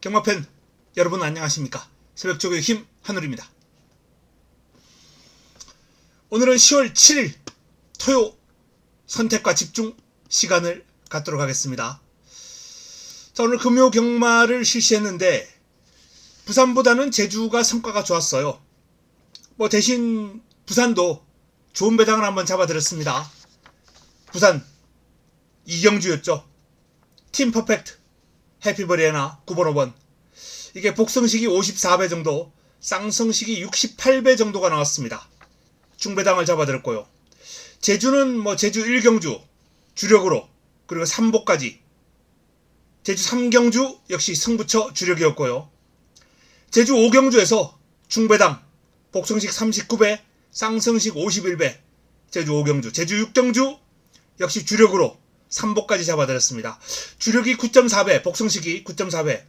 경마팬 여러분 안녕하십니까? 새벽조교의 힘 한울입니다. 오늘은 10월 7일 토요 선택과 집중 시간을 갖도록 하겠습니다. 자, 오늘 금요 경마를 실시했는데 부산보다는 제주가 성과가 좋았어요. 대신 부산도 좋은 배당을 한번 잡아드렸습니다. 부산 이경주였죠. 팀 퍼펙트 해피버리에나 9번 5번. 이게 복성식이 54배 정도, 쌍성식이 68배 정도가 나왔습니다. 중배당을 잡아드렸고요. 제주는 제주 1경주 주력으로, 그리고 3보까지 제주 3경주 역시 승부처 주력이었고요. 제주 5경주에서 중배당 복성식 39배, 쌍성식 51배, 제주 5경주, 제주 6경주 역시 주력으로 3보까지 잡아드렸습니다. 주력이 9.4배, 복성식이 9.4배,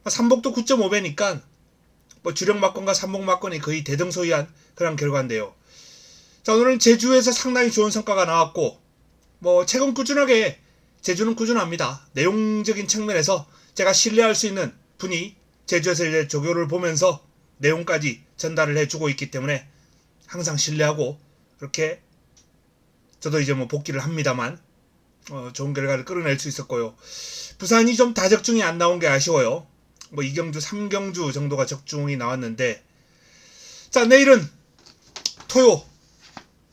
3복도 9.5배니까 주력 막권과 3복 막권이 거의 대등소이한 그런 결과인데요. 자, 오늘은 제주에서 상당히 좋은 성과가 나왔고, 최근 꾸준하게 제주는 꾸준합니다. 내용적인 측면에서 제가 신뢰할 수 있는 분이 제주에서 이제 조교를 보면서 내용까지 전달을 해주고 있기 때문에 항상 신뢰하고, 그렇게 저도 이제 복귀를 합니다만 좋은 결과를 끌어낼 수 있었고요. 부산이 좀 다 적중이 안 나온 게 아쉬워요. 2경주, 3경주 정도가 적중이 나왔는데, 자, 내일은 토요,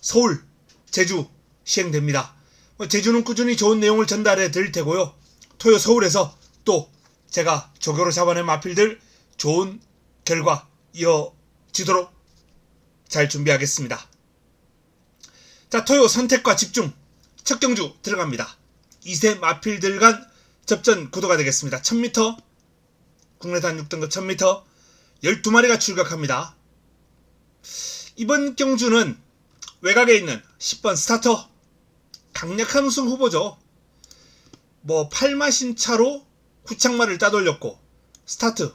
서울, 제주 시행됩니다. 제주는 꾸준히 좋은 내용을 전달해 드릴 테고요. 토요, 서울에서 또 제가 조교로 잡아낸 마필들 좋은 결과 이어지도록 잘 준비하겠습니다. 자, 토요 선택과 집중 첫 경주 들어갑니다. 2세 마필들 간 접전 구도가 되겠습니다. 1000m, 국내단 6등급 1000m 12마리가 출격합니다. 이번 경주는 외곽에 있는 10번 스타터, 강력한 우승 후보죠. 8마신 차로 구창마를 따돌렸고 스타트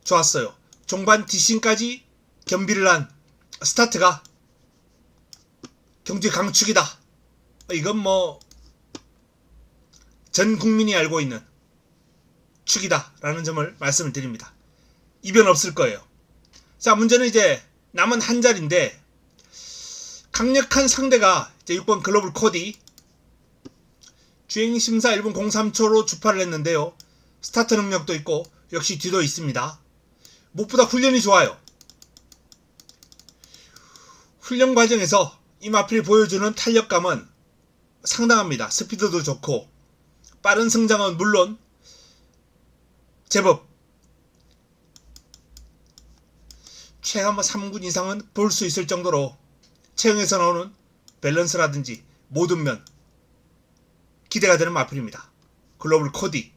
좋았어요. 종반 뒷심까지 겸비를 한 스타트가 경주의 강축이다. 이건 전 국민이 알고 있는 축이다 라는 점을 말씀을 드립니다. 이변 없을 거예요. 자, 문제는 이제 남은 한 자리인데, 강력한 상대가 이제 6번 글로벌 코디, 주행심사 1분 03초로 주파를 했는데요. 스타트 능력도 있고 역시 뒤도 있습니다. 무엇보다 훈련이 좋아요. 훈련 과정에서 이 마필이 보여주는 탄력감은 상당합니다. 스피드도 좋고 빠른 성장은 물론 제법 최하 3군 이상은 볼 수 있을 정도로 체형에서 나오는 밸런스라든지 모든 면 기대가 되는 마필입니다. 글로벌 코디.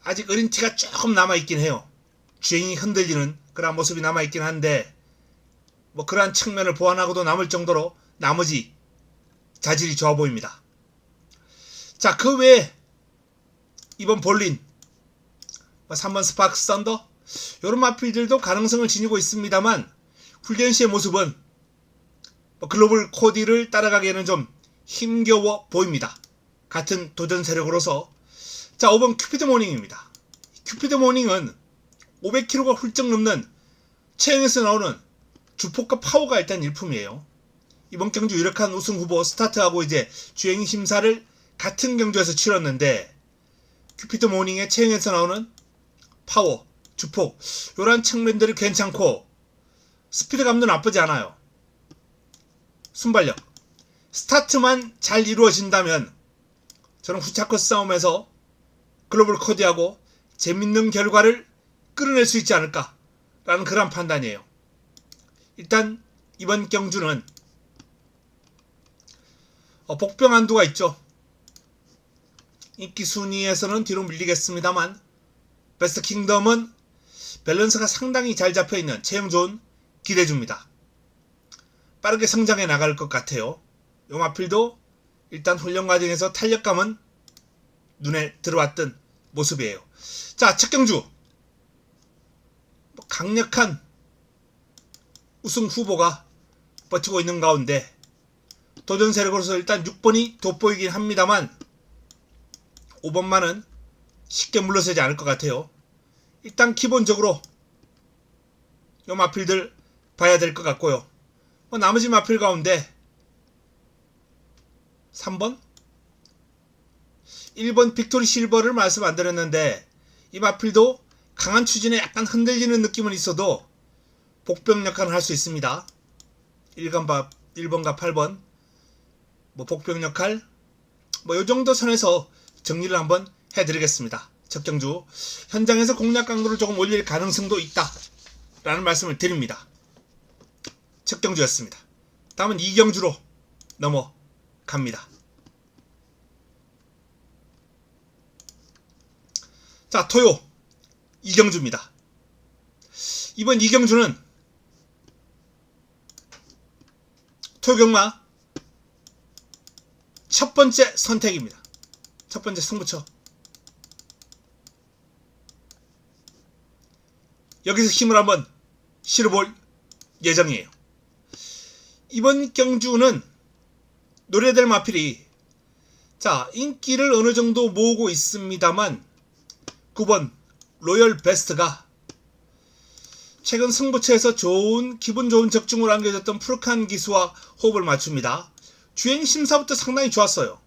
아직 어린 티가 조금 남아있긴 해요. 주행이 흔들리는 그런 모습이 남아있긴 한데, 그러한 측면을 보완하고도 남을 정도로 나머지 자질이 좋아 보입니다. 자, 그 외에 이번 볼린, 3번 스파크 썬더, 이런 마필들도 가능성을 지니고 있습니다만, 훈련 시의 모습은 글로벌 코디를 따라가기에는 좀 힘겨워 보입니다. 같은 도전 세력으로서. 자, 5번 큐피드 모닝입니다. 큐피드 모닝은 500kg가 훌쩍 넘는 체형에서 나오는 주폭과 파워가 일단 일품이에요. 이번 경주 유력한 우승 후보 스타트하고 이제 주행 심사를 같은 경주에서 치렀는데, 큐피드 모닝의 체형에서 나오는 파워, 주폭, 이런 측면들이 괜찮고 스피드감도 나쁘지 않아요. 순발력, 스타트만 잘 이루어진다면 저는 후차커 싸움에서 글로벌 코디하고 재밌는 결과를 끌어낼 수 있지 않을까라는 그런 판단이에요. 일단 이번 경주는 복병 한두가 있죠. 인기 순위에서는 뒤로 밀리겠습니다만, 베스트 킹덤은 밸런스가 상당히 잘 잡혀있는 체형 좋은 기대줍니다. 빠르게 성장해 나갈 것 같아요. 요 마필도 일단 훈련 과정에서 탄력감은 눈에 들어왔던 모습이에요. 자, 첫 경주 강력한 우승 후보가 버티고 있는 가운데 도전 세력으로서 일단 6번이 돋보이긴 합니다만 5번만은 쉽게 물러서지 않을 것 같아요. 일단 기본적으로 요 마필들 봐야 될 것 같고요. 나머지 마필 가운데 3번 1번 빅토리 실버를 말씀 안 드렸는데 이 마필도 강한 추진에 약간 흔들리는 느낌은 있어도 복병 역할을 할 수 있습니다. 1번과 8번 복병 역할 요 정도 선에서 정리를 한번 해드리겠습니다. 첫 경주 현장에서 공략 강도를 조금 올릴 가능성도 있다 라는 말씀을 드립니다. 첫 경주였습니다. 다음은 2경주로 넘어갑니다. 자, 토요 2경주입니다. 이번 2경주는 토요경마 첫 번째 선택입니다. 첫 번째 승부처. 여기서 힘을 한번 실어볼 예정이에요. 이번 경주는 노래될 마필이 인기를 어느 정도 모으고 있습니다만 9번 로열 베스트가 최근 승부처에서 기분 좋은 적중을 안겨줬던 푸르칸 기수와 호흡을 맞춥니다. 주행 심사부터 상당히 좋았어요.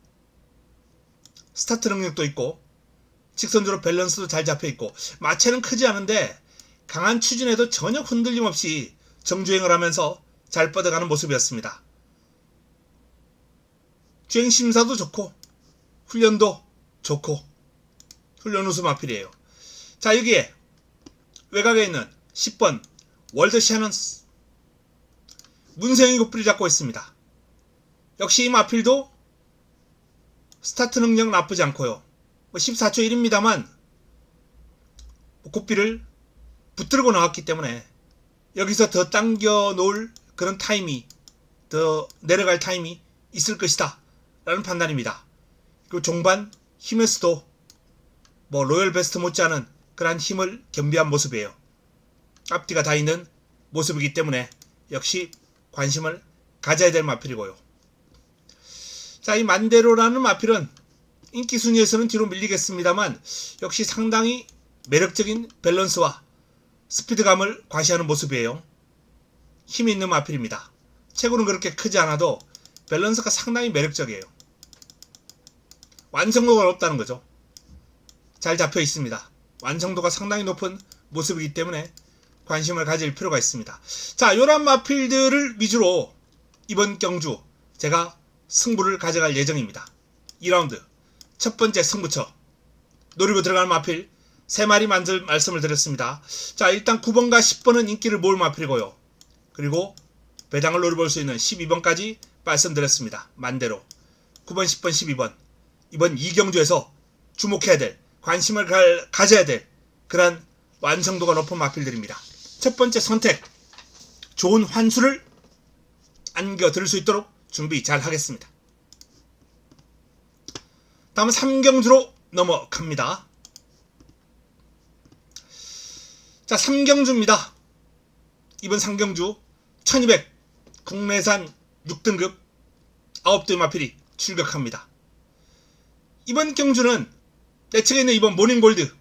스타트 능력도 있고 직선주로 밸런스도 잘 잡혀있고 마체는 크지 않은데 강한 추진에도 전혀 흔들림 없이 정주행을 하면서 잘 뻗어가는 모습이었습니다. 주행 심사도 좋고 훈련도 좋고 훈련 우수 마필이에요. 자, 여기에 외곽에 있는 10번 월드 샤넌스 문세영이 곱비를 잡고 있습니다. 역시 이 마필도 스타트 능력 나쁘지 않고요. 14초 1입니다만 곱비를 붙들고 나왔기 때문에 여기서 더 당겨 놓을 그런 타임이 더 내려갈 타임이 있을 것이다 라는 판단입니다. 그리고 종반 힘에서도 로열 베스트 못지않은 그러한 힘을 겸비한 모습이에요. 앞뒤가 다 있는 모습이기 때문에 역시 관심을 가져야 될 마필이고요. 자, 이 만데로라는 마필은 인기 순위에서는 뒤로 밀리겠습니다만 역시 상당히 매력적인 밸런스와 스피드감을 과시하는 모습이에요. 힘이 있는 마필입니다. 체구는 그렇게 크지 않아도 밸런스가 상당히 매력적이에요. 완성도가 높다는 거죠. 잘 잡혀 있습니다. 완성도가 상당히 높은 모습이기 때문에 관심을 가질 필요가 있습니다. 자, 요런 마필들을 위주로 이번 경주 제가 승부를 가져갈 예정입니다. 2라운드 첫 번째 승부처 노리고 들어가는 마필 3마리 말씀을 드렸습니다. 자, 일단 9번과 10번은 인기를 모을 마필이고요. 그리고 배당을 노려볼 수 있는 12번까지 말씀드렸습니다. 만대로 9번, 10번, 12번 이번 2경주에서 주목해야 될 관심을 가져야 될 그런 완성도가 높은 마필들입니다. 첫 번째 선택 좋은 환수를 안겨드릴 수 있도록 준비 잘 하겠습니다. 다음은 3경주로 넘어갑니다. 자, 3경주입니다. 이번 3경주 1200 국내산 6등급 9대의 마필이 출격합니다. 이번 경주는 내측에 있는 이번 모닝골드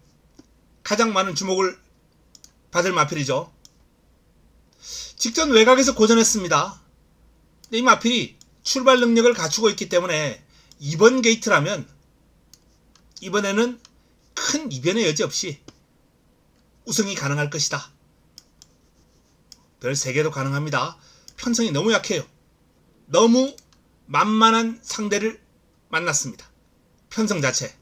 가장 많은 주목을 받을 마필이죠. 직전 외곽에서 고전했습니다. 근데 이 마필이 출발 능력을 갖추고 있기 때문에 이번 게이트라면 이번에는 큰 이변의 여지 없이 우승이 가능할 것이다. 별 3개도 가능합니다. 편성이 너무 약해요. 너무 만만한 상대를 만났습니다. 편성 자체.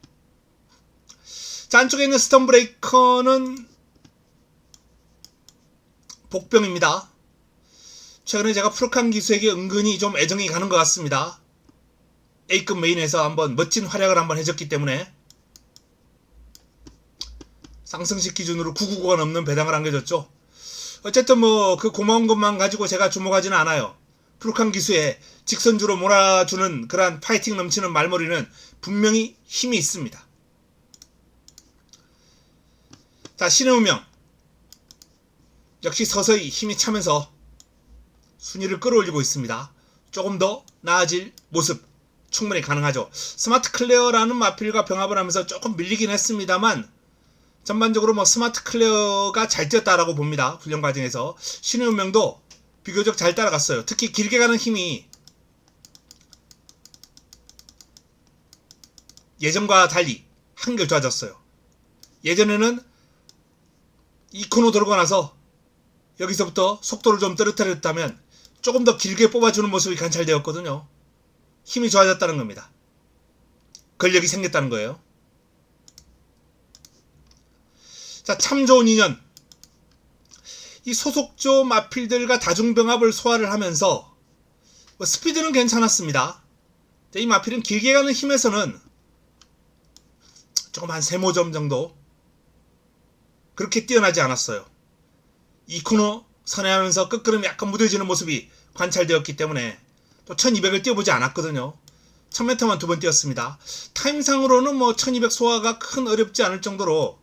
자, 안쪽에 있는 스톤브레이커는 복병입니다. 최근에 제가 푸르칸 기수에게 은근히 좀 애정이 가는 것 같습니다. A급 메인에서 한번 멋진 활약을 한번 해줬기 때문에 상승식 기준으로 999가 넘는 배당을 안겨줬죠. 어쨌든 그 고마운 것만 가지고 제가 주목하지는 않아요. 푸르칸 기수의 직선주로 몰아주는 그러한 파이팅 넘치는 말머리는 분명히 힘이 있습니다. 자, 신의 운명 역시 서서히 힘이 차면서 순위를 끌어올리고 있습니다. 조금 더 나아질 모습 충분히 가능하죠. 스마트 클레어라는 마필과 병합을 하면서 조금 밀리긴 했습니다만 전반적으로 뭐 스마트 클레어가 잘 뛰었다라고 봅니다. 훈련 과정에서 신의 운명도 비교적 잘 따라갔어요. 특히 길게 가는 힘이 예전과 달리 한결 좋아졌어요. 예전에는 이 코너 돌고 나서 여기서부터 속도를 좀 떨어뜨렸다면 조금 더 길게 뽑아주는 모습이 관찰되었거든요. 힘이 좋아졌다는 겁니다. 근력이 생겼다는 거예요. 자, 참 좋은 인연. 이 소속조 마필들과 다중병합을 소화를 하면서 스피드는 괜찮았습니다. 이 마필은 길게 가는 힘에서는 조금 한 3모점 정도 그렇게 뛰어나지 않았어요. 이 코너 선회하면서 끝걸음이 약간 무뎌지는 모습이 관찰되었기 때문에 또 1200을 뛰어보지 않았거든요. 1000m만 2번 뛰었습니다. 타임상으로는 뭐 1200 소화가 큰 어렵지 않을 정도로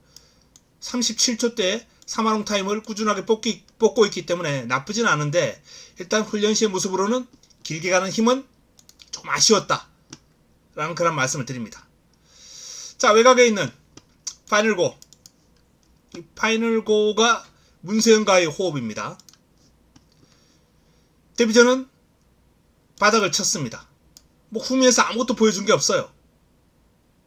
37초대 3마롱 타임을 꾸준하게 뽑고 있기 때문에 나쁘진 않은데 일단 훈련 시의 모습으로는 길게 가는 힘은 조금 아쉬웠다 라는 그런 말씀을 드립니다. 자, 외곽에 있는 파이널고. 이 파이널고가 문세영과의 호흡입니다. 데뷔전은 바닥을 쳤습니다. 뭐 후미에서 아무것도 보여준 게 없어요.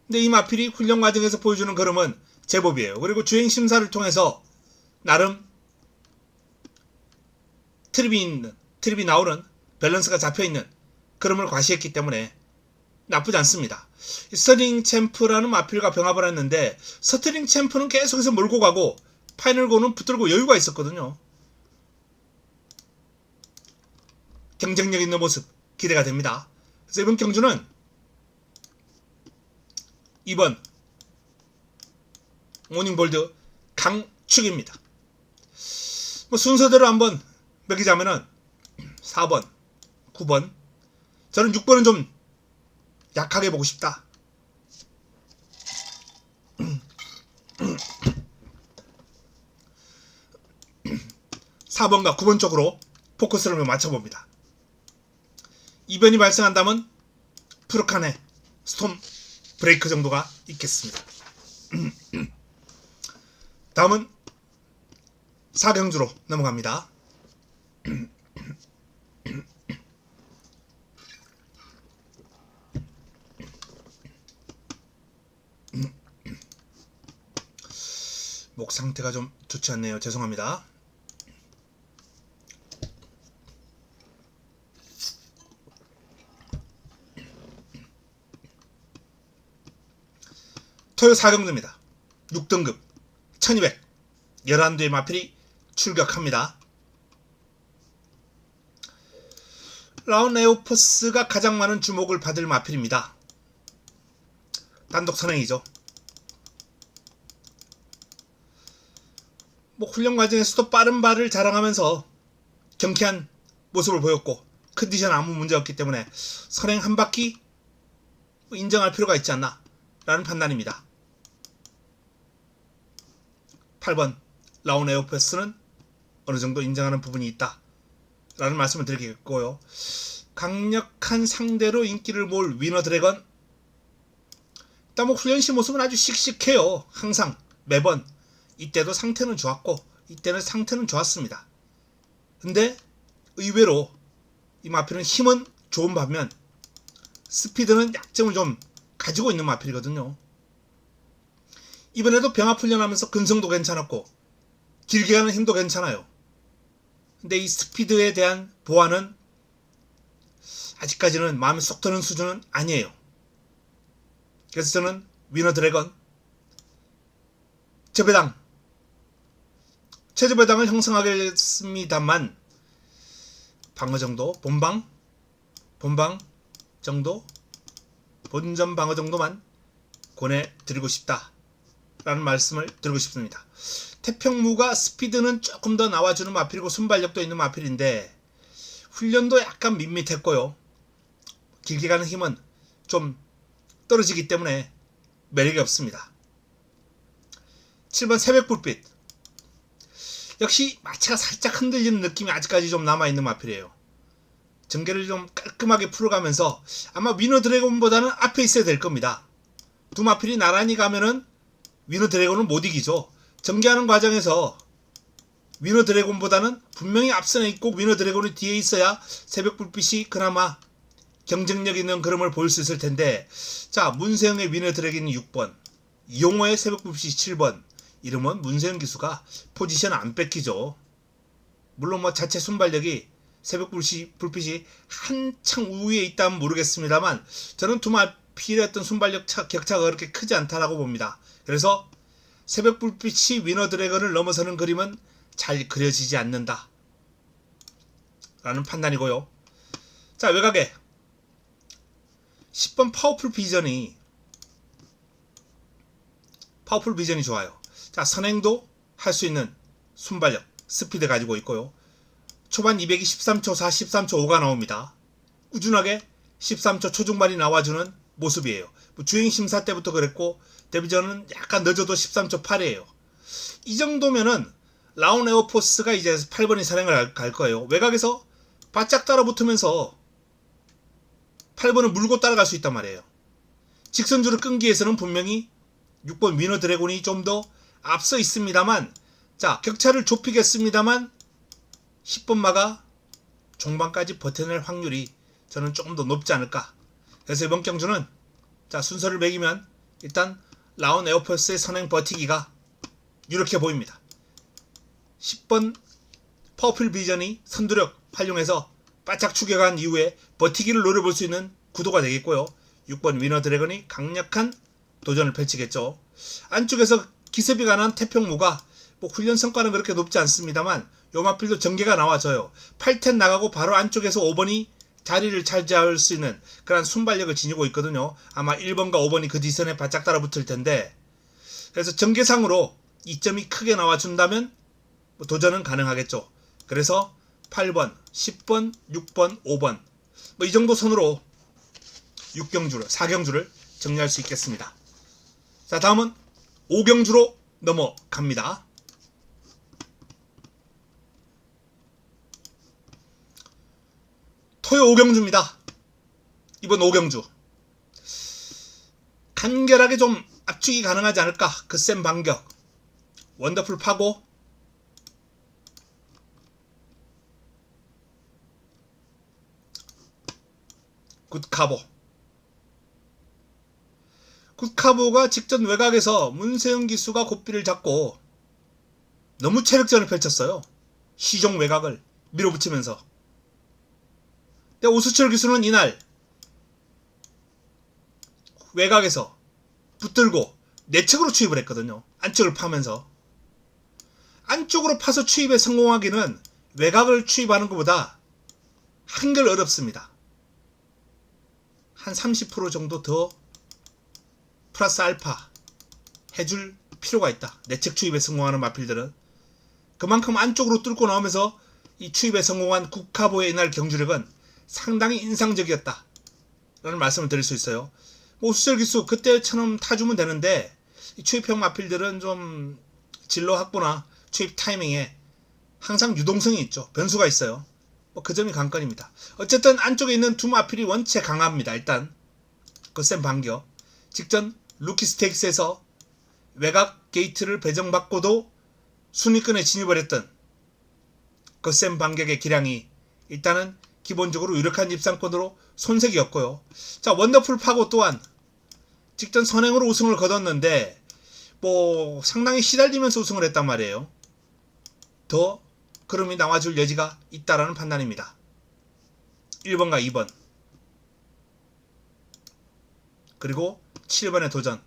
근데 이 마필이 훈련 과정에서 보여주는 걸음은 제법이에요. 그리고 주행 심사를 통해서 나름 트립이 나오는 밸런스가 잡혀있는 걸음을 과시했기 때문에 나쁘지 않습니다. 스터링 챔프라는 마필과 병합을 했는데 스터링 챔프는 계속해서 몰고 가고 파이널고는 붙들고 여유가 있었거든요. 경쟁력 있는 모습 기대가 됩니다. 그래서 이번 경주는 2번 모닝볼드 강축입니다. 뭐 순서대로 한번 매기자면은 4번, 9번. 저는 6번은 좀 약하게 보고 싶다. 4번과 9번 쪽으로 포커스를 맞춰봅니다. 이변이 발생한다면 푸르칸의 스톰 브레이크 정도가 있겠습니다. 다음은 4경주로 넘어갑니다. 목 상태가 좀 좋지 않네요. 죄송합니다. 토요 4경주입니다. 6등급 1200 11대의 마필이 출격합니다. 라운 에오포스가 가장 많은 주목을 받을 마필입니다. 단독 선행이죠. 뭐 훈련 과정에서도 빠른 발을 자랑하면서 경쾌한 모습을 보였고 컨디션 아무 문제 없기 때문에 선행 한 바퀴 인정할 필요가 있지 않나 라는 판단입니다. 8번 라운 에어패스는 어느 정도 인정하는 부분이 있다 라는 말씀을 드리겠고요. 강력한 상대로 인기를 모을 위너 드래건. 일단 뭐 훈련시 모습은 아주 씩씩해요. 항상 매번 이때도 상태는 좋았고 이때는 상태는 좋았습니다. 근데 의외로 이 마필은 힘은 좋은 반면 스피드는 약점을 좀 가지고 있는 마필이거든요. 이번에도 병합 훈련하면서 근성도 괜찮았고 길게 가는 힘도 괜찮아요. 근데 이 스피드에 대한 보완은 아직까지는 마음에 쏙 드는 수준은 아니에요. 그래서 저는 위너 드래건 최저배당을 형성하겠습니다만 방어 정도, 본방 정도, 본전 방어 정도만 권해드리고 싶다 라는 말씀을 드리고 싶습니다. 태평무가 스피드는 조금 더 나와주는 마필이고 순발력도 있는 마필인데 훈련도 약간 밋밋했고요. 길게 가는 힘은 좀 떨어지기 때문에 매력이 없습니다. 7번 새벽불빛. 역시 마체가 살짝 흔들리는 느낌이 아직까지 좀 남아있는 마필이에요. 전개를 좀 깔끔하게 풀어가면서 아마 위너 드래곤보다는 앞에 있어야 될 겁니다. 두 마필이 나란히 가면은 위너 드래곤은 못 이기죠. 전개하는 과정에서 위너 드래곤보다는 분명히 앞선에 있고 위너 드래곤이 뒤에 있어야 새벽 불빛이 그나마 경쟁력 있는 그림을 보일 수 있을 텐데, 자, 문세영의 위너 드래곤이 6번, 이용호의 새벽 불빛이 7번. 이러면 문세영 기수가 포지션 안 뺏기죠. 물론 뭐 자체 순발력이 새벽 불빛이 한창 우위에 있다면 모르겠습니다만, 저는 두 마필의 어떤 순발력 격차가 그렇게 크지 않다라고 봅니다. 그래서 새벽 불빛이 위너 드래곤을 넘어서는 그림은 잘 그려지지 않는다 라는 판단이고요. 자, 외곽에 10번 파워풀 비전이 좋아요. 자, 선행도 할 수 있는 순발력, 스피드 가지고 있고요. 초반 200이 13초 4, 13초 5가 나옵니다. 꾸준하게 13초 초중반이 나와주는 모습이에요. 주행 심사 때부터 그랬고, 데뷔전은 약간 늦어도 13초 8이에요. 이 정도면은 라운 에어포스가 이제 8번이 선행을 갈 거예요. 외곽에서 바짝 따라붙으면서 8번을 물고 따라갈 수 있단 말이에요. 직선주를 끈기 위해서는 분명히 6번 위너 드래곤이 좀 더 앞서 있습니다만, 자, 격차를 좁히겠습니다만 10번마가 종반까지 버텨낼 확률이 저는 조금 더 높지 않을까. 그래서 이번 경주는, 자, 순서를 매기면 일단 라운 에어포스의 선행 버티기가 이렇게 보입니다. 10번 파워풀 비전이 선두력 활용해서 바짝 추격한 이후에 버티기를 노려볼 수 있는 구도가 되겠고요. 6번 위너 드래곤이 강력한 도전을 펼치겠죠. 안쪽에서 기습이 가난 태평무가 뭐 훈련 성과는 그렇게 높지 않습니다만 요 마필도 전개가 나와져요. 8텐 나가고 바로 안쪽에서 5번이 자리를 차지할 수 있는 그런 순발력을 지니고 있거든요. 아마 1번과 5번이 그 뒤선에 바짝 따라붙을 텐데, 그래서 전개상으로 이점이 크게 나와준다면 도전은 가능하겠죠. 그래서 8번, 10번, 6번, 5번 뭐 이 정도 선으로 4경주를 정리할 수 있겠습니다. 자, 다음은 5경주로 넘어갑니다. 토요 5경주입니다. 이번 5경주 간결하게 좀 압축이 가능하지 않을까. 그 센 반격, 원더풀 파고, 굿카보. 굿카보가 직전 외곽에서 문세영 기수가 고삐를 잡고 너무 체력전을 펼쳤어요. 시종 외곽을 밀어붙이면서. 근데 오수철 기수는 이날 외곽에서 붙들고 내측으로 추입을 했거든요. 안쪽을 파면서. 안쪽으로 파서 추입에 성공하기는 외곽을 추입하는 것보다 한결 어렵습니다. 한 30% 정도 더 플러스 알파 해줄 필요가 있다. 내측 추입에 성공하는 마필들은. 그만큼 안쪽으로 뚫고 나오면서 이 추입에 성공한 굿카보의 이날 경주력은 상당히 인상적이었다 라는 말씀을 드릴 수 있어요. 오수철 기수 그때처럼 타주면 되는데, 이 추입형 마필들은 좀 진로 확보나 추입 타이밍에 항상 유동성이 있죠. 변수가 있어요. 뭐 그 점이 관건입니다. 어쨌든 안쪽에 있는 두 마필이 원체 강합니다. 일단 그 센 반격. 직전 루키 스테이크스에서 외곽 게이트를 배정받고도 순위권에 진입을 했던 그 센 반격의 기량이 일단은 기본적으로 유력한 입상권으로 손색이었고요. 자, 원더풀 파고 또한 직전 선행으로 우승을 거뒀는데 뭐 상당히 시달리면서 우승을 했단 말이에요. 더 그름이 나와줄 여지가 있다라는 판단입니다. 1번과 2번 그리고 7번의 도전.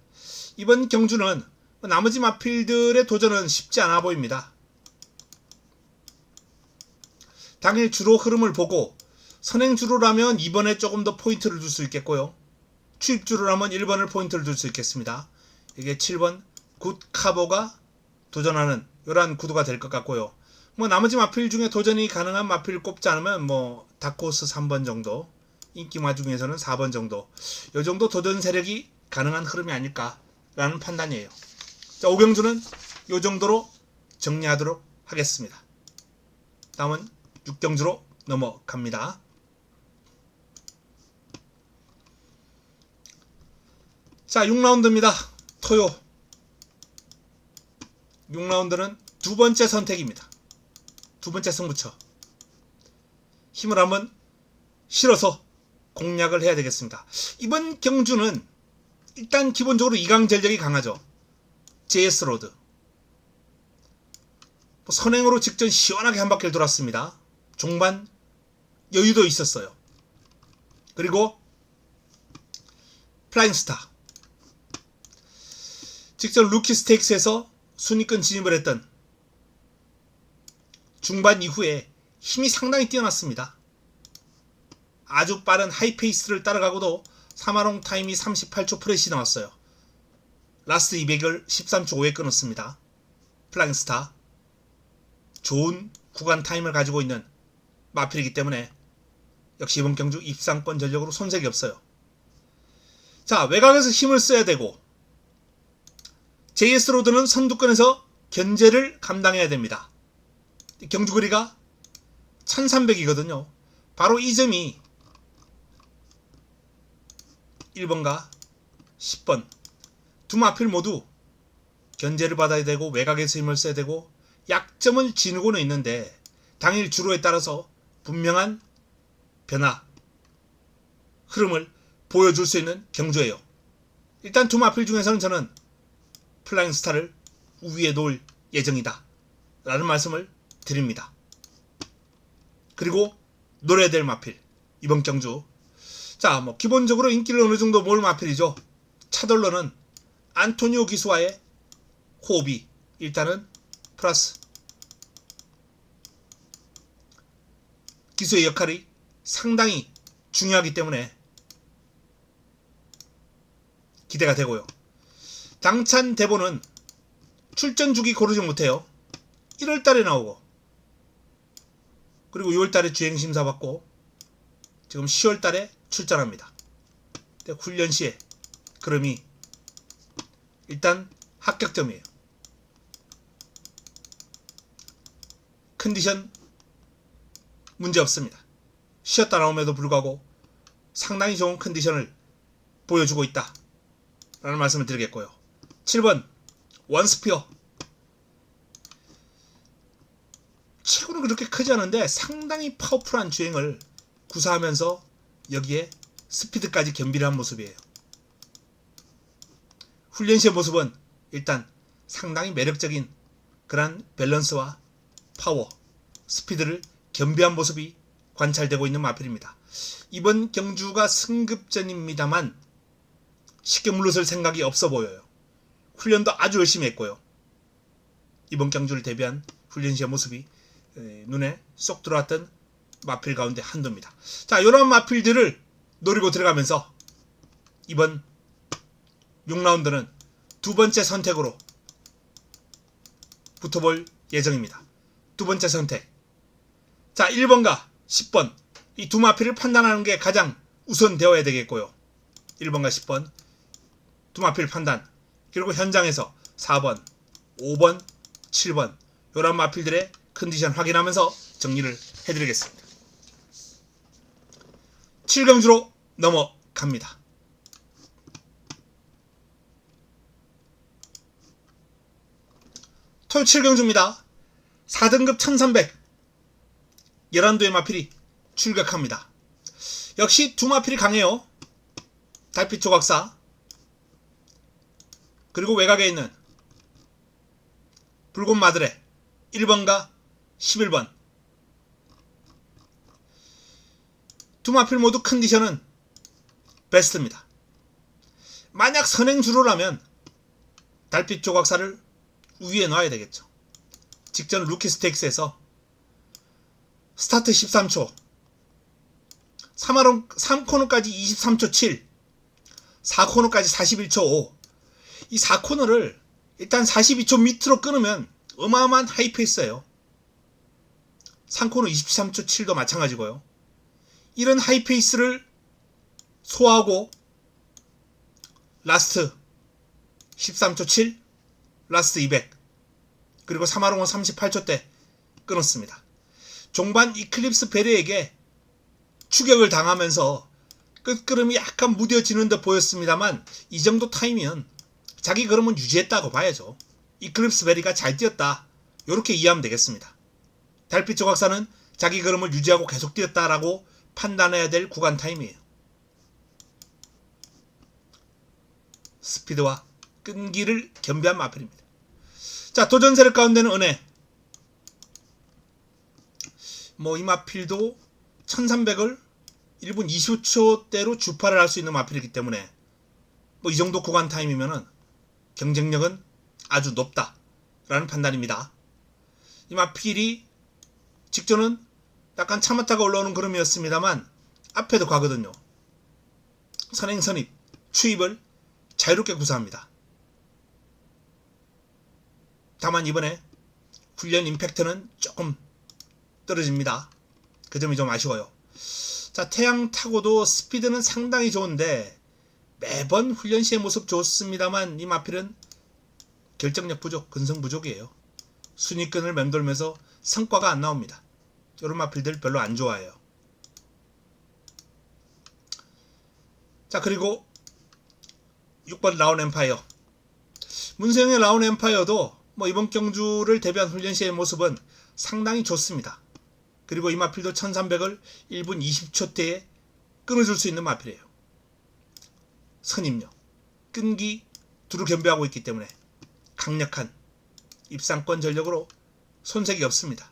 이번 경주는 나머지 마필들의 도전은 쉽지 않아 보입니다. 당일 주로 흐름을 보고 선행주로라면 2번에 조금 더 포인트를 둘 수 있겠고요. 추입주로라면 1번을 포인트를 둘 수 있겠습니다. 이게 7번 굿카보가 도전하는 이러한 구도가 될 것 같고요. 뭐 나머지 마필 중에 도전이 가능한 마필을 꼽지 않으면 뭐 다크호스 3번 정도, 인기마 중에서는 4번 정도, 이 정도 도전 세력이 가능한 흐름이 아닐까라는 판단이에요. 자, 5경주는 이 정도로 정리하도록 하겠습니다. 다음은 6경주로 넘어갑니다. 자, 6라운드입니다. 토요. 6라운드는 두 번째 선택입니다. 두 번째 승부처. 힘을 한번 실어서 공략을 해야 되겠습니다. 이번 경주는 일단 기본적으로 이강 전력이 강하죠. JS 로드. 선행으로 직전 시원하게 한 바퀴를 돌았습니다. 종반 여유도 있었어요. 그리고 플라잉스타. 직전 루키 스테이크스에서 순위권 진입을 했던 중반 이후에 힘이 상당히 뛰어났습니다. 아주 빠른 하이페이스를 따라가고도 3마롱 타임이 38초 프레시 나왔어요. 라스트 200을 13초 5에 끊었습니다. 플라잉스타. 좋은 구간 타임을 가지고 있는 마필이기 때문에 역시 이번 경주 입상권 전력으로 손색이 없어요. 자, 외곽에서 힘을 써야 되고 JS 로드는 선두권에서 견제를 감당해야 됩니다. 경주 거리가 1300이거든요. 바로 이 점이 1번과 10번 두 마필 모두 견제를 받아야 되고 외곽에서 힘을 써야 되고 약점을 지니고는 있는데 당일 주로에 따라서 분명한 변화, 흐름을 보여줄 수 있는 경주예요. 일단 두 마필 중에서는 저는 플라잉스타를 우위에 놓을 예정이다 라는 말씀을 드립니다. 그리고 노려야 될 마필 이번 경주. 자, 기본적으로 인기를 어느 정도 모을 마필이죠. 차돌러는 안토니오 기수와의 호흡이 일단은 플러스 기수의 역할이 상당히 중요하기 때문에 기대가 되고요. 당찬 대본은 출전 주기 고르지 못해요. 1월달에 나오고 그리고 6월달에 주행심사 받고 지금 10월달에 출전합니다. 훈련 시에 그럼이 일단 합격점이에요. 컨디션 문제 없습니다. 쉬었다 나옴에도 불구하고 상당히 좋은 컨디션을 보여주고 있다 라는 말씀을 드리겠고요. 7번 원스피어. 체구는 그렇게 크지 않은데 상당히 파워풀한 주행을 구사하면서 여기에 스피드까지 겸비를 한 모습이에요. 훈련 시의 모습은 일단 상당히 매력적인 그런 밸런스와 파워, 스피드를 겸비한 모습이 관찰되고 있는 마필입니다. 이번 경주가 승급전입니다만 쉽게 물러설 생각이 없어 보여요. 훈련도 아주 열심히 했고요. 이번 경주를 대비한 훈련 시의 모습이 눈에 쏙 들어왔던 마필 가운데 한두입니다. 자, 이런 마필들을 노리고 들어가면서 이번 6라운드는 두 번째 선택으로 붙어볼 예정입니다. 두 번째 선택. 자, 1번과 10번 이 두 마필을 판단하는 게 가장 우선되어야 되겠고요. 1번과 10번 두 마필 판단, 그리고 현장에서 4번, 5번, 7번 이런 마필들의 컨디션 확인하면서 정리를 해드리겠습니다. 7경주로 넘어갑니다. 토요 7경주입니다. 4등급 1300 11도의 마필이 출격합니다. 역시 두 마필이 강해요. 달빛 조각사 그리고 외곽에 있는 붉은 마드레 1번과 11번 두 마필 모두 컨디션은 베스트입니다. 만약 선행주로라면 달빛 조각사를 위에 놔야 되겠죠. 직전 루키 스테이크스에서 스타트 13초 3코너까지 23초 7 4코너까지 41초 5 이 4코너를 일단 42초 밑으로 끊으면 어마어마한 하이페이스예요. 3코너 23초 7도 마찬가지고요. 이런 하이페이스를 소화하고 라스트 13초 7 라스트 200 그리고 3마롱은 38초 때 끊었습니다. 종반 이클립스 베리에게 추격을 당하면서 끝걸음이 약간 무뎌지는 듯 보였습니다만 이 정도 타임이면 자기 걸음은 유지했다고 봐야죠. 이클립스 베리가 잘 뛰었다, 이렇게 이해하면 되겠습니다. 달빛 조각사는 자기 걸음을 유지하고 계속 뛰었다라고 판단해야 될 구간 타임이에요. 스피드와 끈기를 겸비한 마필입니다. 자, 도전 세력 가운데는 은혜. 이 마필도 1300을 1분 20초대로 주파를 할 수 있는 마필이기 때문에 이 정도 구간 타임이면은 경쟁력은 아주 높다라는 판단입니다. 이 마필이 직전은 약간 참았다가 올라오는 걸음이었습니다만 앞에도 가거든요. 선행, 선입, 추입을 자유롭게 구사합니다. 다만 이번에 훈련 임팩트는 조금 떨어집니다. 그 점이 좀 아쉬워요. 자, 태양 타고도 스피드는 상당히 좋은데 매번 훈련 시의 모습 좋습니다만 이 마필은 결정력 부족, 근성 부족이에요. 순위권을 맴돌면서 성과가 안 나옵니다. 이런 마필들 별로 안 좋아해요. 자, 그리고 6번 라운 엠파이어. 문세영의 라운 엠파이어도 이번 경주를 대비한 훈련 시의 모습은 상당히 좋습니다. 그리고 이 마필도 1300을 1분 20초대에 끊어줄 수 있는 마필이에요. 선임력, 끈기 두루 겸비하고 있기 때문에 강력한 입상권 전력으로 손색이 없습니다.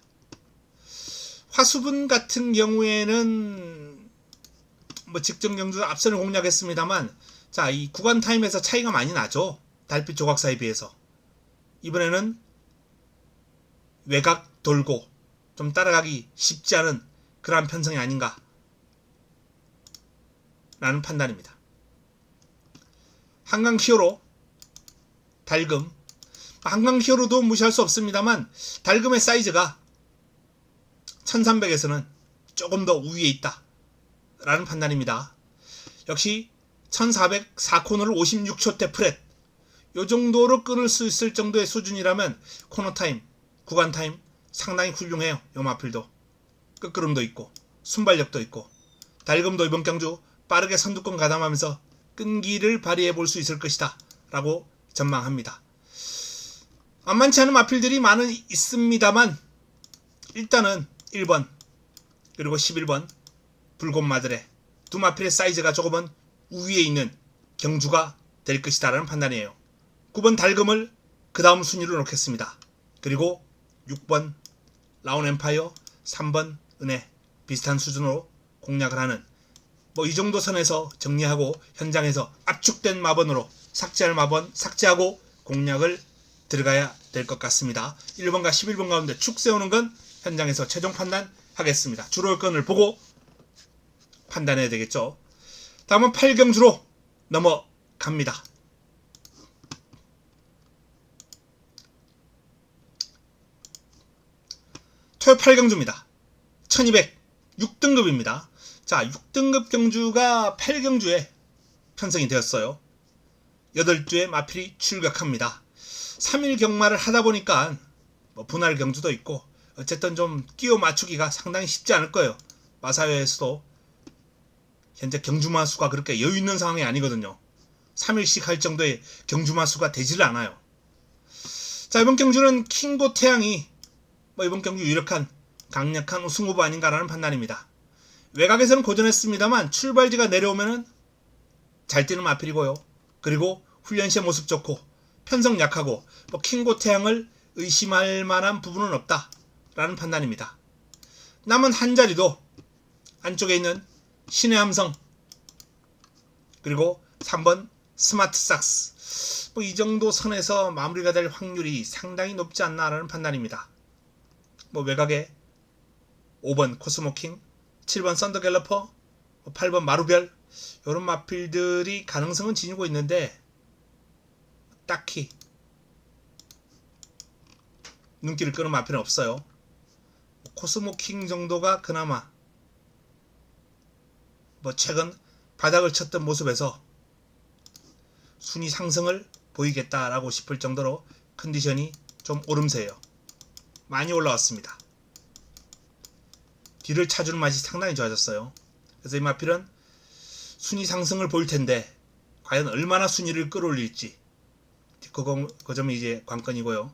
화수분 같은 경우에는 직전 경주 앞선을 공략했습니다만, 자, 이 구간 타임에서 차이가 많이 나죠. 달빛 조각사에 비해서. 이번에는 외곽 돌고 좀 따라가기 쉽지 않은 그러한 편성이 아닌가 라는 판단입니다. 한강 히어로 달금. 한강 히어로도 무시할 수 없습니다만 달금의 사이즈가 1300에서는 조금 더 우위에 있다 라는 판단입니다. 역시 1400 4코너를 56초대 프렛, 요 정도로 끊을 수 있을 정도의 수준이라면 코너 타임, 구간 타임 상당히 훌륭해요. 요 마필도 끝걸음도 있고 순발력도 있고 달금도 이번 경주 빠르게 선두권 가담하면서 끈기를 발휘해 볼 수 있을 것이다 라고 전망합니다. 만만치 않은 마필들이 많은 있습니다만 일단은 1번 그리고 11번 불꽃 마드레 두 마필의 사이즈가 조금은 우위에 있는 경주가 될 것이다 라는 판단이에요. 9번 달금을 그 다음 순위로 놓겠습니다. 그리고 6번 라운 엠파이어, 3번 은혜 비슷한 수준으로 공략을 하는 이 정도 선에서 정리하고 현장에서 압축된 마번으로 삭제할 마번 삭제하고 공략을 들어가야 될 것 같습니다. 1번과 11번 가운데 축 세우는 건 현장에서 최종 판단하겠습니다. 주로 여건을 보고 판단해야 되겠죠. 다음은 8경주로 넘어갑니다. 토요 8경주입니다. 1200 6등급입니다. 자, 6등급 경주가 8경주에 편성이 되었어요. 8주의 마필이 출격합니다. 3일 경마를 하다 보니까 분할 경주도 있고 어쨌든 좀 끼워 맞추기가 상당히 쉽지 않을 거예요. 마사회에서도 현재 경주마 수가 그렇게 여유 있는 상황이 아니거든요. 3일씩 할 정도의 경주마 수가 되지를 않아요. 자, 이번 경주는 킹고 태양이 이번 경주 유력한 강력한 우승 후보 아닌가라는 판단입니다. 외곽에서는 고전했습니다만 출발지가 내려오면은 잘 뛰는 마필이고요. 그리고 훈련 시의 모습 좋고 편성 약하고 킹고 태양을 의심할 만한 부분은 없다라는 판단입니다. 남은 한 자리도 안쪽에 있는 신의 함성 그리고 3번 스마트 삭스 이 정도 선에서 마무리가 될 확률이 상당히 높지 않나라는 판단입니다. 외곽에 5번 코스모킹, 7번 썬더갤러퍼, 8번 마루별 이런 마필들이 가능성은 지니고 있는데 딱히 눈길을 끄는 마필은 없어요. 코스모킹 정도가 그나마 최근 바닥을 쳤던 모습에서 순위 상승을 보이겠다라고 싶을 정도로 컨디션이 좀 오름세요. 많이 올라왔습니다. 뒤를 차주는 맛이 상당히 좋아졌어요. 그래서 이 마필은 순위 상승을 보일 텐데 과연 얼마나 순위를 끌어올릴지 그 점이 이제 관건이고요.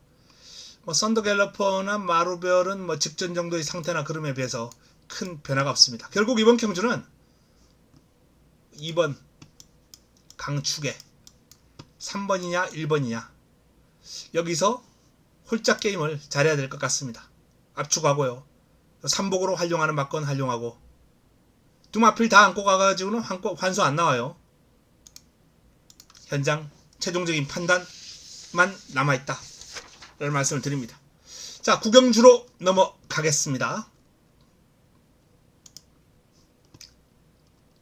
뭐 썬더갤러퍼나 마루별은 뭐 직전 정도의 상태나 그름에 비해서 큰 변화가 없습니다. 결국 이번 경주는 2번 강축에 3번이냐 1번이냐 여기서 홀짝 게임을 잘해야 될 것 같습니다. 압축하고요. 3복으로 활용하는 막건 활용하고 두 마필 다 안고 가가지고는 환수 안 나와요. 현장 최종적인 판단만 남아있다 라는 말씀을 드립니다. 자, 구경주로 넘어가겠습니다.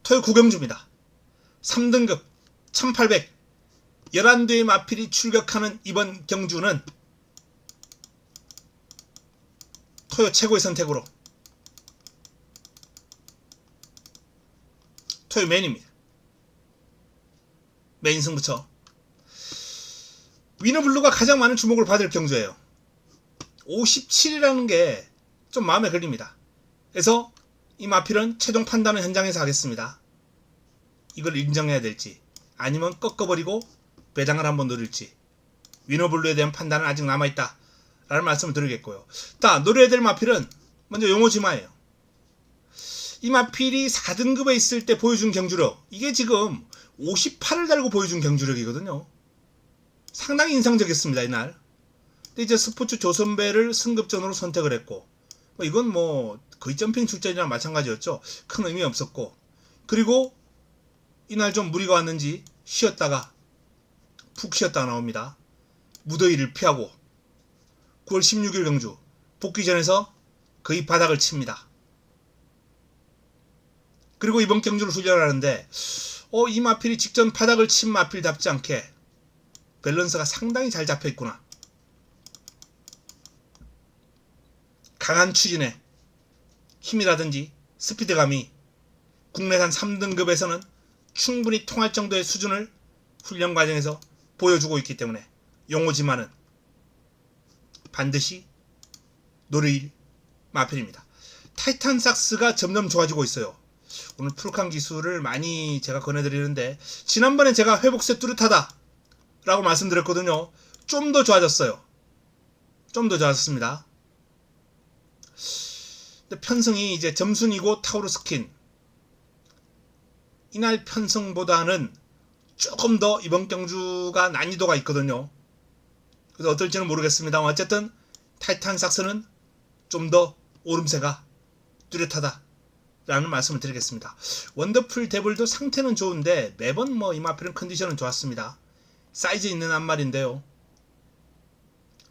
토요 구경주입니다. 3등급 1800 11대의 마필이 출격하는 이번 경주는 토요 최고의 선택으로 토요 메인입니다. 메인 승부처. 위너블루가 가장 많은 주목을 받을 경주예요. 57이라는 게 좀 마음에 걸립니다. 그래서 이 마필은 최종 판단은 현장에서 하겠습니다. 이걸 인정해야 될지 아니면 꺾어버리고 배당을 한번 노릴지 위너블루에 대한 판단은 아직 남아있다 라는 말씀을 드리겠고요. 자, 노려야 될 마필은 먼저 용호지마예요. 이 마필이 4등급에 있을 때 보여준 경주력, 이게 지금 58을 달고 보여준 경주력이거든요. 상당히 인상적이었습니다, 이날. 근데 이제 스포츠 조선배를 승급전으로 선택을 했고, 이건 뭐 거의 점핑 출전이랑 마찬가지였죠. 큰 의미 없었고, 그리고 이날 좀 무리가 왔는지 푹 쉬었다가 나옵니다. 무더위를 피하고 9월 16일 경주 복귀전에서 거의 바닥을 칩니다. 그리고 이번 경주를 훈련하는데 이 마필이 직전 바닥을 친 마필답지 않게 밸런스가 상당히 잘 잡혀있구나. 강한 추진에 힘이라든지 스피드감이 국내산 3등급에서는 충분히 통할 정도의 수준을 훈련 과정에서 보여주고 있기 때문에 용호지마는 반드시 노릴 마필입니다. 타이탄 삭스가 점점 좋아지고 있어요. 오늘 풀칸 기술을 많이 제가 권해드리는데 지난번에 제가 회복세 뚜렷하다 라고 말씀드렸거든요. 좀 더 좋아졌어요. 좀 더 좋아졌습니다. 근데 편승이 이제 점순이고 타우르 스킨, 이날 편승보다는 조금 더 이번 경주가 난이도가 있거든요. 그래서 어떨지는 모르겠습니다만 어쨌든 타이탄 삭스는 좀 더 오름세가 뚜렷하다 라는 말씀을 드리겠습니다. 원더풀 데블도 상태는 좋은데 매번 뭐 이 마필은 컨디션은 좋았습니다. 사이즈 있는 앞말인데요.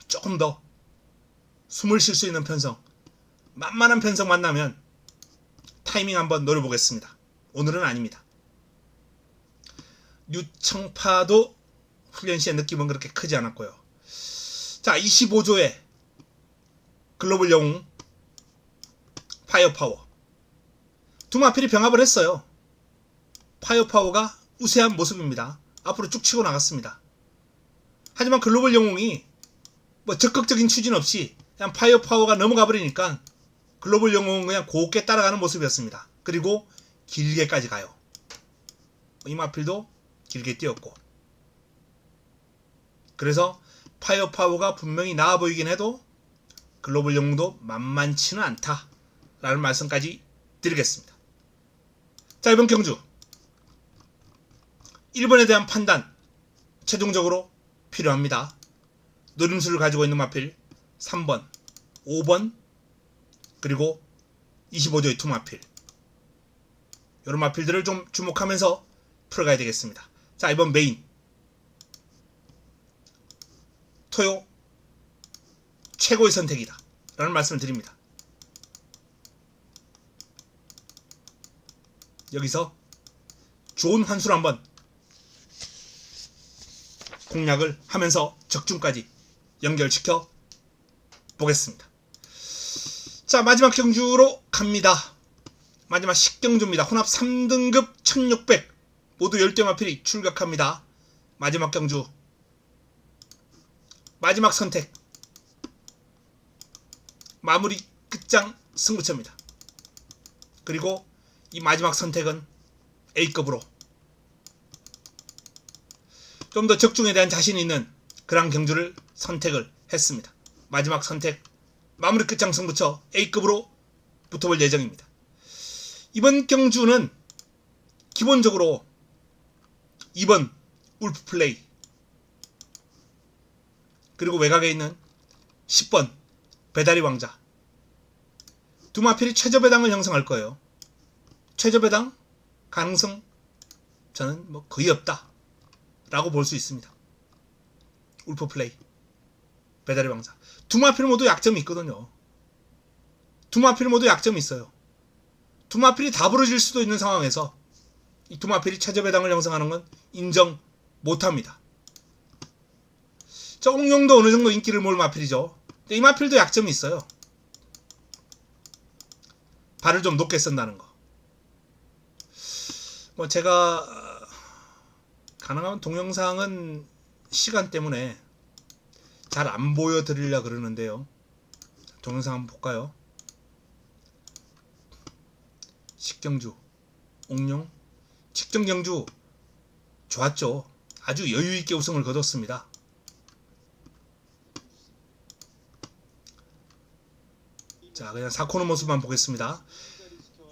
조금 더 숨을 쉴 수 있는 편성, 만만한 편성 만나면 타이밍 한번 노려보겠습니다. 오늘은 아닙니다. 뉴청파도 훈련 시의 느낌은 그렇게 크지 않았고요. 자, 25조의 글로벌 영웅 파이어파워. 두 마필이 병합을 했어요. 파이어파워가 우세한 모습입니다. 앞으로 쭉 치고 나갔습니다. 하지만 글로벌 영웅이 뭐 적극적인 추진 없이 그냥 파이어파워가 넘어가 버리니까 글로벌 영웅은 그냥 곱게 따라가는 모습이었습니다. 그리고 길게까지 가요. 이 마필도 길게 뛰었고, 그래서 파이어파워가 분명히 나아 보이긴 해도 글로벌 영웅도 만만치는 않다 라는 말씀까지 드리겠습니다. 자, 이번 경주 1번에 대한 판단 최종적으로 필요합니다. 노림수를 가지고 있는 마필 3번, 5번, 그리고 25조의 두 마필, 이런 마필들을 좀 주목하면서 풀어가야 되겠습니다. 자, 이번 메인 토요 최고의 선택이다 라는 말씀을 드립니다. 여기서 좋은 환수를 한번 공략을 하면서 적중까지 연결시켜 보겠습니다. 자, 마지막 경주로 갑니다. 마지막 10경주입니다. 혼합 3등급 1600 모두 10대 마필이 출격합니다. 마지막 경주, 마지막 선택, 마무리 끝장 승부처입니다. 그리고 이 마지막 선택은 A급으로 좀 더 적중에 대한 자신 있는 그런 경주를 선택을 했습니다. 마지막 선택 마무리 끝장 승부처 A급으로 붙어볼 예정입니다. 이번 경주는 기본적으로 2번 울프플레이 그리고 외곽에 있는 10번 배다리 왕자 두 마필이 최저배당을 형성할 거예요. 최저배당 가능성 저는 뭐 거의 없다 라고 볼 수 있습니다. 울프플레이 배다리 왕자 두 마필 모두 약점이 있거든요. 두 마필 모두 약점이 있어요. 두 마필이 다 부러질 수도 있는 상황에서 이 두 마필이 최저배당을 형성하는 건 인정 못합니다. 저 옥룡도 어느 정도 인기를 모을 마필이죠. 근데 이 마필도 약점이 있어요. 발을 좀 높게 쓴다는 거. 뭐 제가 가능하면 동영상은 시간 때문에 잘 안 보여드리려 그러는데요. 동영상 한번 볼까요? 식경주, 옥룡, 직전경주 좋았죠. 아주 여유있게 우승을 거뒀습니다. 자, 그냥 사코노 모습만 보겠습니다.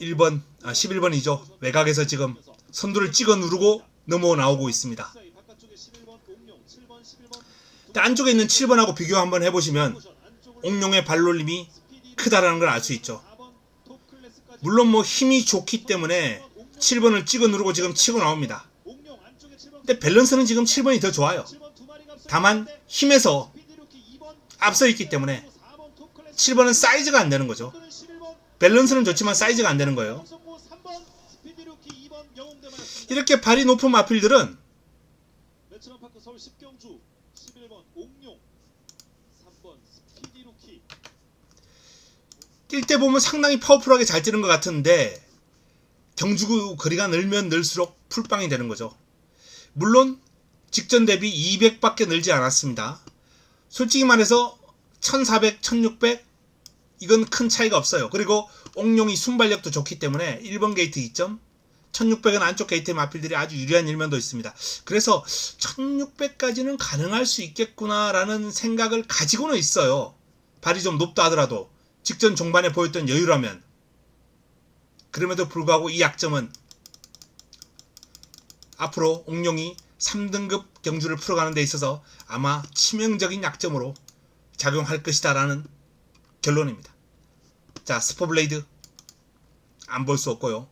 1번, 11번이죠. 외곽에서 지금 선두를 찍어 누르고 넘어 나오고 있습니다. 안쪽에 있는 7번하고 비교 한번 해보시면 옥룡의 발놀림이 크다라는 걸 알 수 있죠. 물론 뭐 힘이 좋기 때문에 7번을 찍어 누르고 지금 치고 나옵니다. 근데 밸런스는 지금 7번이 더 좋아요. 다만 힘에서 앞서 있기 때문에 7번은 사이즈가 안 되는 거죠. 밸런스는 좋지만 사이즈가 안 되는 거예요. 이렇게 발이 높은 마필들은 뛸 때 보면 상당히 파워풀하게 잘 뛰는 것 같은데 경주 거리가 늘면 늘수록 풀빵이 되는 거죠. 물론 직전 대비 200밖에 늘지 않았습니다. 솔직히 말해서 1400, 1600 이건 큰 차이가 없어요. 그리고 옥룡이 순발력도 좋기 때문에 1번 게이트 2점 1600은 안쪽 게이트의 마필들이 아주 유리한 일면도 있습니다. 그래서 1600까지는 가능할 수 있겠구나 라는 생각을 가지고는 있어요. 발이 좀 높다 하더라도 직전 종반에 보였던 여유라면. 그럼에도 불구하고 이 약점은 앞으로 옥룡이 3등급 경주를 풀어가는 데 있어서 아마 치명적인 약점으로 작용할 것이다 라는 결론입니다. 자, 스포블레이드 안 볼 수 없고요.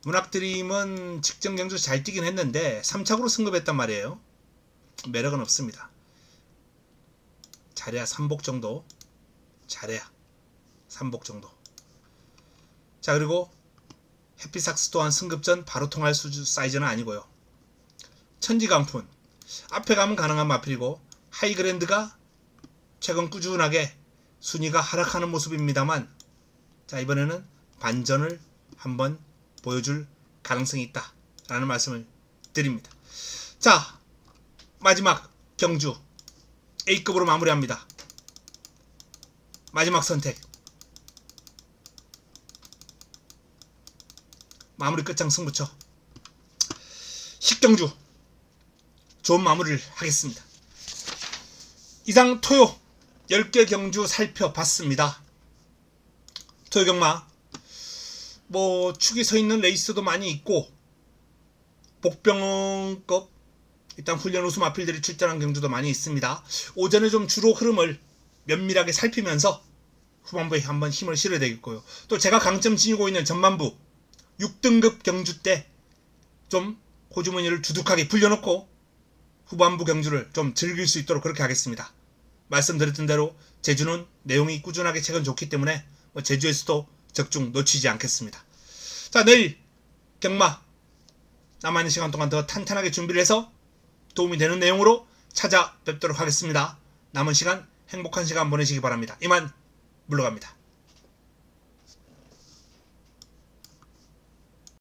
문학드림은 직전 경주 잘 뛰긴 했는데 3착으로 승급했단 말이에요. 매력은 없습니다. 잘해야 3복 정도. 잘해야 3복 정도. 자, 그리고 해피삭스 또한 승급전 바로 통할 사이즈는 아니고요. 천지강푼 앞에 가면 가능한 마필이고 하이그랜드가 최근 꾸준하게 순위가 하락하는 모습입니다만 자, 이번에는 반전을 한번 보여줄 가능성이 있다 라는 말씀을 드립니다. 자, 마지막 경주 A급으로 마무리합니다. 마지막 선택 마무리 끝장 승부처 식경주 좋은 마무리를 하겠습니다. 이상 토요 10개 경주 살펴봤습니다. 토요경마 뭐 축이 서있는 레이스도 많이 있고 복병급 일단 훈련 우수 마필들이 출전한 경주도 많이 있습니다. 오전에 좀 주로 흐름을 면밀하게 살피면서 후반부에 한번 힘을 실어야 되겠고요. 또 제가 강점 지니고 있는 전반부 6등급 경주 때 좀 호주머니를 두둑하게 불려놓고 후반부 경주를 좀 즐길 수 있도록 그렇게 하겠습니다. 말씀드렸던 대로 제주는 내용이 꾸준하게 최근 좋기 때문에 제주에서도 적중 놓치지 않겠습니다. 자, 내일 경마 남아있는 시간 동안 더 탄탄하게 준비를 해서 도움이 되는 내용으로 찾아뵙도록 하겠습니다. 남은 시간 행복한 시간 보내시기 바랍니다. 이만 물러갑니다.